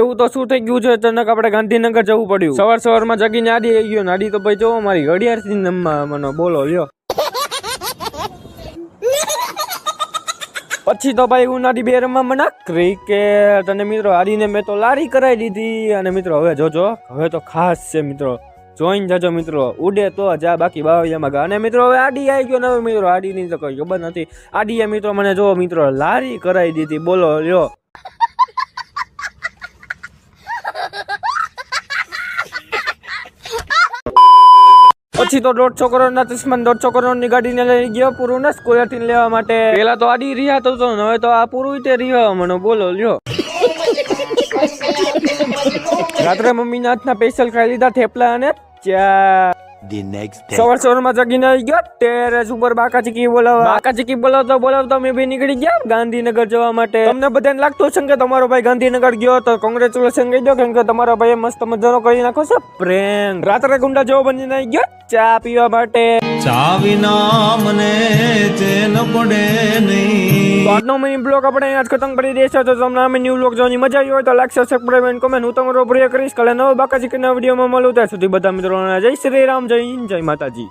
એવું તો શું થઈ ગયું છે અચાનક આપણે ગાંધીનગર જવું પડ્યું? સવારમાં જગીને આડી આવી ગયો. આડી તો ભાઈ જો મારી ઘડિયાળથી મને બોલો લ્યો. પછી તો ભાઈ ઉનાળી બે રમવા મને ક્રિકેટ અને મિત્રો હારીને મેં તો લારી કરાવી દીધી. અને મિત્રો હવે જોજો, હવે તો ખાસ છે મિત્રો, જોઈન જજો મિત્રો, ઉડે તો જા બાકી બાવળિયામાં ગા. અને મિત્રો હવે આડી આવી ગયો ને મિત્રો, આડીની તો કોઈ ખબર નથી. આડીએ મિત્રો મને જો મિત્રો લારી કરાવી દીધી, બોલો લ્યો. પછી તો 150 કરોડના દુશ્મન 150 કરોડની ગાડીને લઈ ગયો પૂરું ને સ્કૂલેથી લેવા માટે. પેલા તો આડી રહ્યા તો હવે તો આ પૂરું તે રહ્યા મને, બોલો લ્યો. રાત્રે મમ્મીના હાથના સ્પેશિયલ ખાઈ લીધા થેપલા અને ચા. સવારમાં જગીને આવી ગયો ટેરેસ ઉપર બાકા ચીકી બોલાવતા મેં બી નીકળી ગયા ગાંધીનગર જવા માટે. તમને બધાને લાગતું હશે કે તમારો ભાઈ ગાંધીનગર ગયો તો કોંગ્રેચ્યુલેશન કહી દો, કેમ કે તમારા ભાઈએ મસ્ત મજાનો કરી નાખો છે પ્રેન્ક. રાત્રે ગુંડા જેવો બનીને આવી ગયો ચા પીવા માટે. ચા વિના મને ચેન પડે નહીં. તો આજનો મિની બ્લોગ આપણે અહીંયા જ ખતમ કરી દઈશું. તો તમને અમે ન્યૂ બ્લોગ જોવાની મજા આવી હોય તો લાઈક સબસ્ક્રાઇબ એન્ડ કમેન્ટ હું તમારો પ્રિય કરીશ. કાલે નવો બાકા ચીકીના વિડીયોમાં મળું ત્યાં સુધી બધા મિત્રોને જય શ્રી રામ, જય માતાજી.